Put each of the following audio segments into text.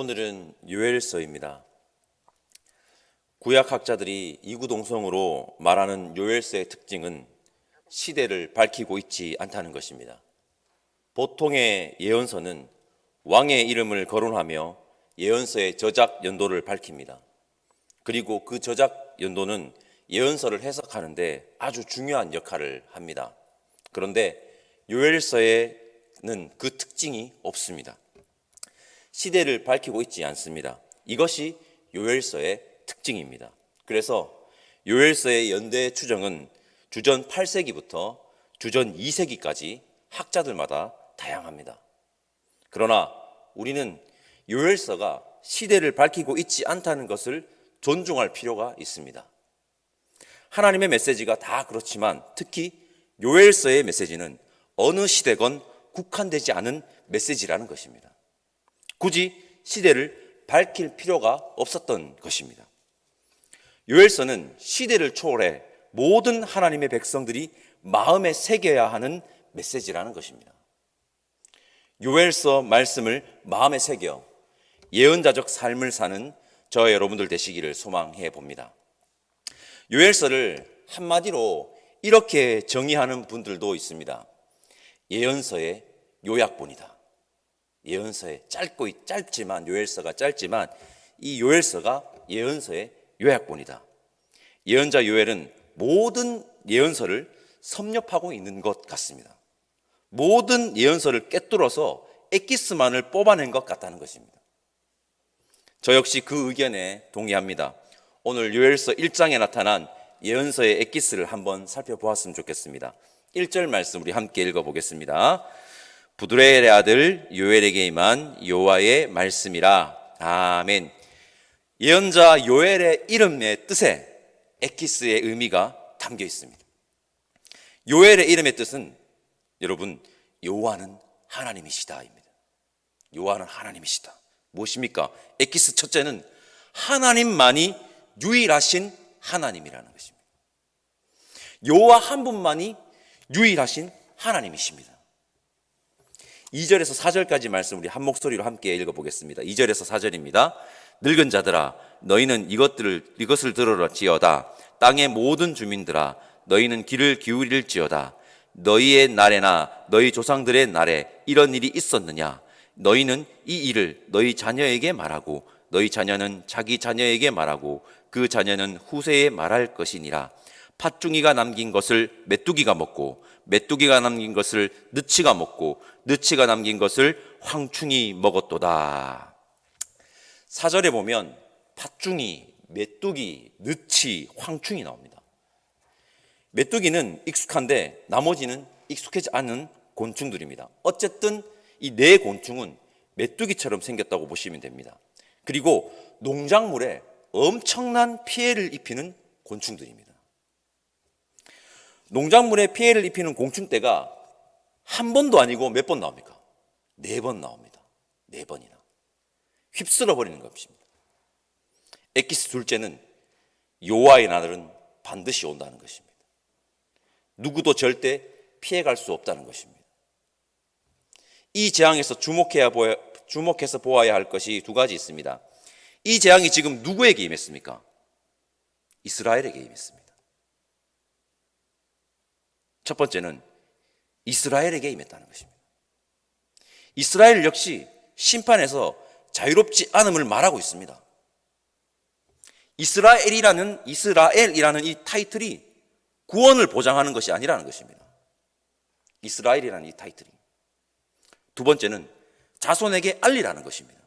오늘은 요엘서입니다. 구약학자들이 이구동성으로 말하는 요엘서의 특징은 시대를 밝히고 있지 않다는 것입니다. 보통의 예언서는 왕의 이름을 거론하며 예언서의 저작 연도를 밝힙니다. 그리고 그 저작 연도는 예언서를 해석하는데 아주 중요한 역할을 합니다. 그런데 요엘서에는 그 특징이 없습니다. 시대를 밝히고 있지 않습니다. 이것이 요엘서의 특징입니다. 그래서 요엘서의 연대 추정은 주전 8세기부터 주전 2세기까지 학자들마다 다양합니다. 그러나 우리는 요엘서가 시대를 밝히고 있지 않다는 것을 존중할 필요가 있습니다. 하나님의 메시지가 다 그렇지만 특히 요엘서의 메시지는 어느 시대건 국한되지 않은 메시지라는 것입니다. 굳이 시대를 밝힐 필요가 없었던 것입니다. 요엘서는 시대를 초월해 모든 하나님의 백성들이 마음에 새겨야 하는 메시지라는 것입니다. 요엘서 말씀을 마음에 새겨 예언자적 삶을 사는 저와 여러분들 되시기를 소망해 봅니다. 요엘서를 한마디로 이렇게 정의하는 분들도 있습니다. 예언서의 요약본이다. 예언서의 짧지만 요엘서가 짧지만 이 요엘서가 예언서의 요약본이다. 예언자 요엘은 모든 예언서를 섭렵하고 있는 것 같습니다. 모든 예언서를 꿰뚫어서 엑기스만을 뽑아낸 것 같다는 것입니다. 저 역시 그 의견에 동의합니다. 오늘 요엘서 1장에 나타난 예언서의 엑기스를 한번 살펴보았으면 좋겠습니다. 1절 말씀 우리 함께 읽어보겠습니다. 부드레엘의 아들 요엘에게 임한 여호와의 말씀이라. 아멘. 예언자 요엘의 이름의 뜻에 엑기스의 의미가 담겨 있습니다. 요엘의 이름의 뜻은 여러분 여호와는 하나님이시다입니다. 여호와는 하나님이시다. 무엇입니까? 엑기스 첫째는 하나님만이 유일하신 하나님이라는 것입니다. 여호와 한 분만이 유일하신 하나님이십니다. 2절에서 4절까지 말씀 우리 한 목소리로 함께 읽어보겠습니다. 2절에서 4절입니다. 늙은 자들아 너희는 이것을 들으러지어다. 땅의 모든 주민들아 너희는 귀를 기울일지어다. 너희의 날에나 너희 조상들의 날에 이런 일이 있었느냐? 너희는 이 일을 너희 자녀에게 말하고 너희 자녀는 자기 자녀에게 말하고 그 자녀는 후세에 말할 것이니라. 팥중이가 남긴 것을 메뚜기가 먹고 메뚜기가 남긴 것을 느치가 먹고 느치가 남긴 것을 황충이 먹었도다. 4절에 보면 팥중이, 메뚜기, 느치, 황충이 나옵니다. 메뚜기는 익숙한데 나머지는 익숙하지 않은 곤충들입니다. 어쨌든 이 네 곤충은 메뚜기처럼 생겼다고 보시면 됩니다. 그리고 농작물에 엄청난 피해를 입히는 곤충들입니다. 농작물에 피해를 입히는 곤충떼가 한 번도 아니고 몇 번 나옵니까? 4번 나옵니다. 4번이나. 휩쓸어 버리는 것입니다. 엑기스 둘째는 여호와의 날은 반드시 온다는 것입니다. 누구도 절대 피해갈 수 없다는 것입니다. 이 재앙에서 주목해서 보아야 할 것이 두 가지 있습니다. 이 재앙이 지금 누구에게 임했습니까? 이스라엘에게 임했습니다. 첫 번째는 이스라엘에게 임했다는 것입니다. 이스라엘 역시 심판에서 자유롭지 않음을 말하고 있습니다. 이스라엘이라는 이 타이틀이 구원을 보장하는 것이 아니라는 것입니다. 이스라엘이라는 이 타이틀이. 두 번째는 자손에게 알리라는 것입니다.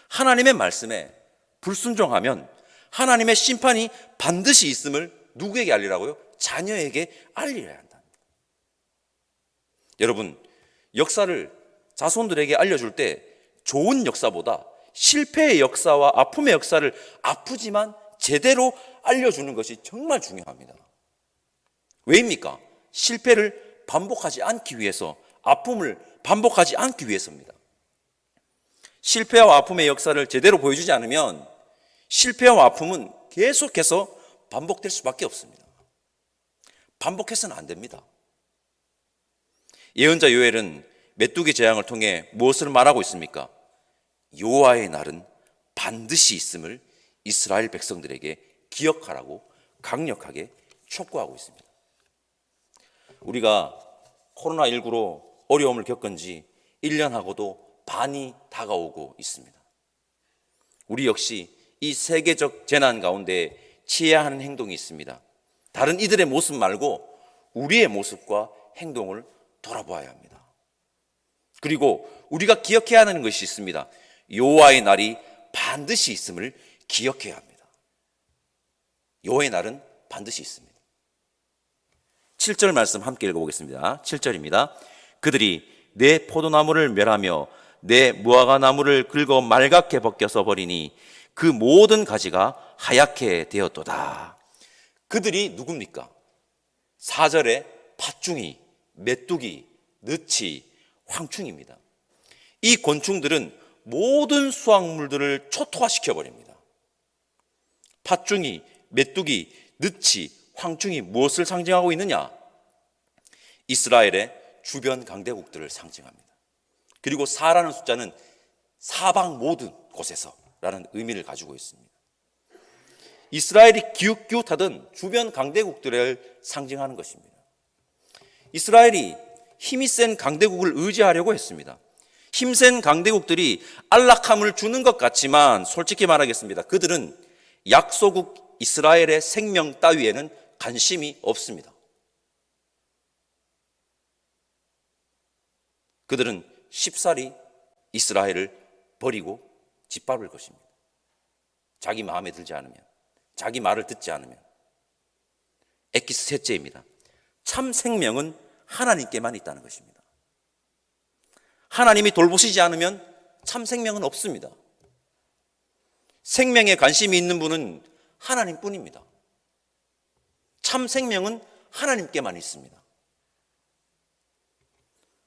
하나님의 말씀에 불순종하면 하나님의 심판이 반드시 있음을 누구에게 알리라고요? 자녀에게 알려야 한다. 여러분, 역사를 자손들에게 알려줄 때 좋은 역사보다 실패의 역사와 아픔의 역사를 아프지만 제대로 알려주는 것이 정말 중요합니다. 왜입니까? 실패를 반복하지 않기 위해서, 아픔을 반복하지 않기 위해서입니다. 실패와 아픔의 역사를 제대로 보여주지 않으면 실패와 아픔은 계속해서 반복될 수밖에 없습니다. 반복해서는 안 됩니다. 예언자 요엘은 메뚜기 재앙을 통해 무엇을 말하고 있습니까? 여호와의 날은 반드시 있음을 이스라엘 백성들에게 기억하라고 강력하게 촉구하고 있습니다. 우리가 코로나19로 어려움을 겪은 지 1년하고도 반이 다가오고 있습니다. 우리 역시 이 세계적 재난 가운데 취해야 하는 행동이 있습니다. 다른 이들의 모습 말고 우리의 모습과 행동을 돌아보아야 합니다. 그리고 우리가 기억해야 하는 것이 있습니다. 여호와의 날이 반드시 있음을 기억해야 합니다. 여호와의 날은 반드시 있습니다. 7절 말씀 함께 읽어보겠습니다. 7절입니다. 그들이 내 포도나무를 멸하며 내 무화과나무를 긁어 말갛게 벗겨서 버리니 그 모든 가지가 하얗게 되었도다. 그들이 누굽니까? 4절에 팥중이, 메뚜기, 느치, 황충입니다. 이 곤충들은 모든 수확물들을 초토화시켜 버립니다. 팥중이, 메뚜기, 느치, 황충이 무엇을 상징하고 있느냐? 이스라엘의 주변 강대국들을 상징합니다. 그리고 4라는 숫자는 사방 모든 곳에서라는 의미를 가지고 있습니다. 이스라엘이 기웃기웃하던 주변 강대국들을 상징하는 것입니다. 이스라엘이 힘이 센 강대국을 의지하려고 했습니다. 힘센 강대국들이 안락함을 주는 것 같지만 솔직히 말하겠습니다. 그들은 약소국 이스라엘의 생명 따위에는 관심이 없습니다. 그들은 쉽사리 이스라엘을 버리고 짓밟을 것입니다. 자기 마음에 들지 않으면, 자기 말을 듣지 않으면. 엑기스 셋째입니다. 참 생명은 하나님께만 있다는 것입니다. 하나님이 돌보시지 않으면 참 생명은 없습니다. 생명에 관심이 있는 분은 하나님뿐입니다. 참 생명은 하나님께만 있습니다.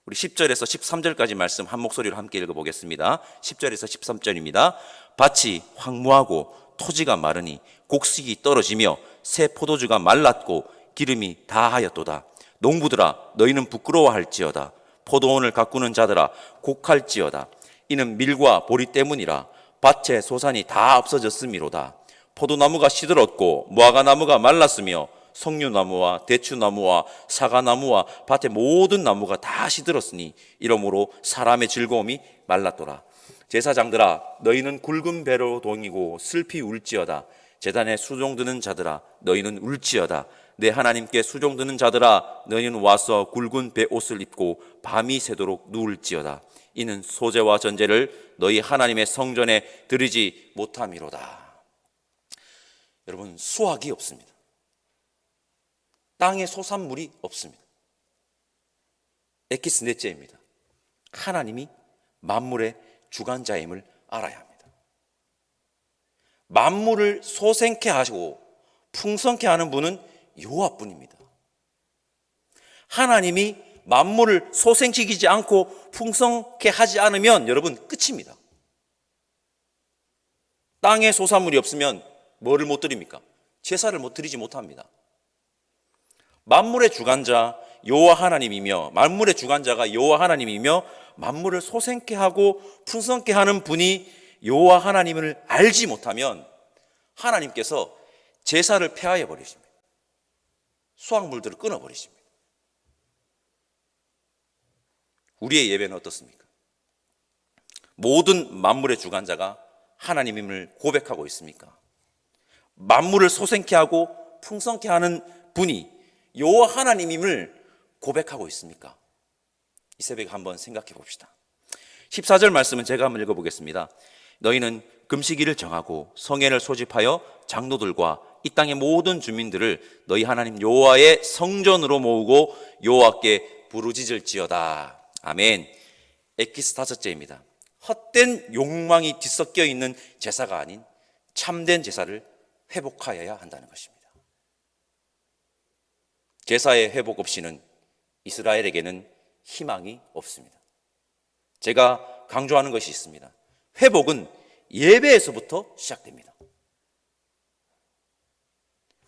우리 10절에서 13절까지 말씀 한 목소리로 함께 읽어보겠습니다. 10절에서 13절입니다. 밭이 황무하고 토지가 마르니 곡식이 떨어지며 새 포도주가 말랐고 기름이 다하였도다. 농부들아 너희는 부끄러워할지어다. 포도원을 가꾸는 자들아 곡할지어다. 이는 밀과 보리 때문이라. 밭의 소산이 다 없어졌음이로다. 포도나무가 시들었고 무화과나무가 말랐으며 석류나무와 대추나무와 사과나무와 밭의 모든 나무가 다 시들었으니 이러므로 사람의 즐거움이 말랐더라. 제사장들아 너희는 굵은 배로 동이고 슬피 울지어다. 제단에 수종드는 자들아 너희는 울지어다. 내 하나님께 수종드는 자들아 너희는 와서 굵은 배 옷을 입고 밤이 새도록 누울지어다. 이는 소제와 전제를 너희 하나님의 성전에 드리지 못함이로다. 여러분, 수확이 없습니다. 땅에 소산물이 없습니다. 엑기스 넷째입니다. 하나님이 만물의 주관자임을 알아야 합니다. 만물을 소생케 하시고 풍성케 하는 분은 여호와뿐입니다. 하나님이 만물을 소생시키지 않고 풍성케 하지 않으면 여러분 끝입니다. 땅에 소산물이 없으면 뭐를 못 드립니까? 제사를 못 드리지 못합니다. 만물의 주관자 여호와 하나님이며 만물의 주관자가 여호와 하나님이며 만물을 소생케 하고 풍성케 하는 분이 여호와 하나님을 알지 못하면 하나님께서 제사를 폐하해 버리십니다. 수확물들을 끊어 버리십니다. 우리의 예배는 어떻습니까? 모든 만물의 주관자가 하나님임을 고백하고 있습니까? 만물을 소생케 하고 풍성케 하는 분이 여호와 하나님임을 고백하고 있습니까? 이 새벽에 한번 생각해 봅시다. 14절 말씀은 제가 한번 읽어보겠습니다. 너희는 금식일을 정하고 성회를 소집하여 장로들과 이 땅의 모든 주민들을 너희 하나님 여호와의 성전으로 모으고 여호와께 부르짖을지어다. 아멘. 엑기스 다섯째입니다. 헛된 욕망이 뒤섞여 있는 제사가 아닌 참된 제사를 회복하여야 한다는 것입니다. 제사의 회복 없이는 이스라엘에게는 희망이 없습니다. 제가 강조하는 것이 있습니다. 회복은 예배에서부터 시작됩니다.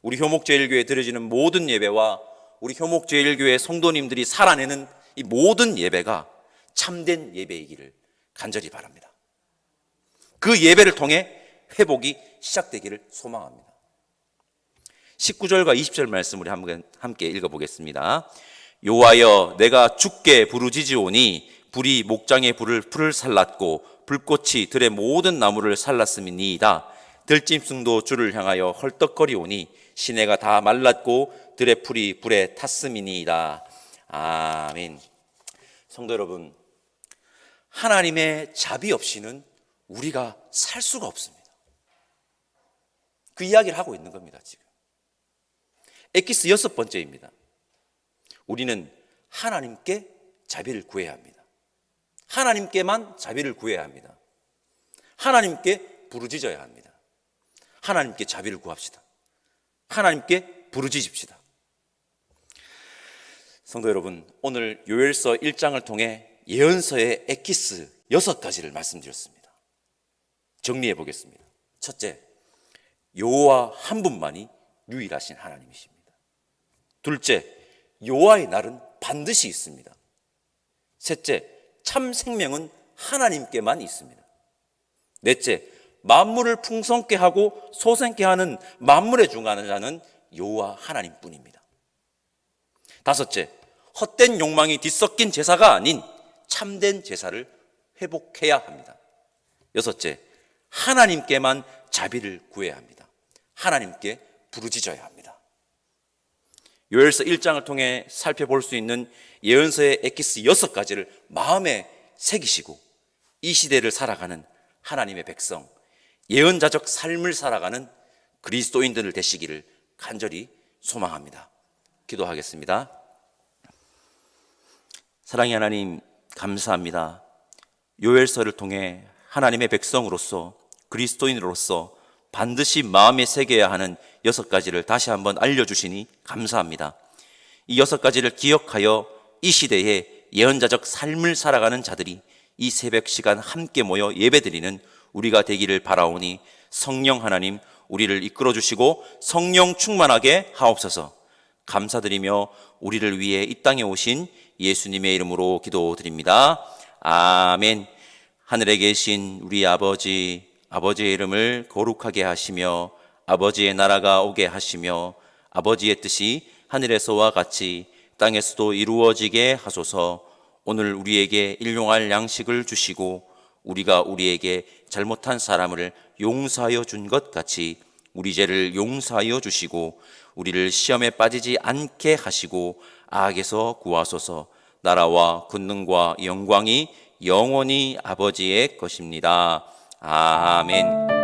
우리 효목제일교회에 드려지는 모든 예배와 우리 효목제일교회 성도님들이 살아내는 이 모든 예배가 참된 예배이기를 간절히 바랍니다. 그 예배를 통해 회복이 시작되기를 소망합니다. 19절과 20절 말씀 우리 함께 읽어보겠습니다. 여호와여, 내가 주께 부르짖으오니 불이 목장의 풀을 살랐고 불꽃이 들의 모든 나무를 살랐음이니이다. 들짐승도 주를 향하여 헐떡거리오니 시내가 다 말랐고 들의 풀이 불에 탔음이니이다. 아멘. 성도 여러분, 하나님의 자비 없이는 우리가 살 수가 없습니다. 그 이야기를 하고 있는 겁니다. 지금 엑기스 6번째입니다. 우리는 하나님께 자비를 구해야 합니다. 하나님께만 자비를 구해야 합니다. 하나님께 부르짖어야 합니다. 하나님께 자비를 구합시다. 하나님께 부르짖읍시다. 성도 여러분, 오늘 요엘서 1장을 통해 예언서의 엑기스 6가지를 말씀드렸습니다. 정리해 보겠습니다. 첫째, 여호와 한 분만이 유일하신 하나님이십니다. 둘째, 여호와의 날은 반드시 있습니다. 셋째, 참 생명은 하나님께만 있습니다. 넷째, 만물을 풍성케 하고 소생케 하는 만물의 중간에 자는 여호와 하나님뿐입니다. 다섯째, 헛된 욕망이 뒤섞인 제사가 아닌 참된 제사를 회복해야 합니다. 여섯째, 하나님께만 자비를 구해야 합니다. 하나님께 부르짖어야 합니다. 요엘서 1장을 통해 살펴볼 수 있는 예언서의 엑기스 6가지를 마음에 새기시고 이 시대를 살아가는 하나님의 백성, 예언자적 삶을 살아가는 그리스도인들을 되시기를 간절히 소망합니다. 기도하겠습니다. 사랑의 하나님, 감사합니다. 요엘서를 통해 하나님의 백성으로서, 그리스도인으로서 반드시 마음에 새겨야 하는 6가지를 다시 한번 알려주시니 감사합니다. 이 6가지를 기억하여 이 시대에 예언자적 삶을 살아가는 자들이 이 새벽 시간 함께 모여 예배드리는 우리가 되기를 바라오니 성령 하나님, 우리를 이끌어 주시고 성령 충만하게 하옵소서. 감사드리며 우리를 위해 이 땅에 오신 예수님의 이름으로 기도드립니다. 아멘. 하늘에 계신 우리 아버지, 아버지의 이름을 거룩하게 하시며 아버지의 나라가 오게 하시며 아버지의 뜻이 하늘에서와 같이 땅에서도 이루어지게 하소서. 오늘 우리에게 일용할 양식을 주시고 우리가 우리에게 잘못한 사람을 용서하여 준 것 같이 우리 죄를 용서하여 주시고 우리를 시험에 빠지지 않게 하시고 악에서 구하소서. 나라와 권능과 영광이 영원히 아버지의 것입니다. 아멘.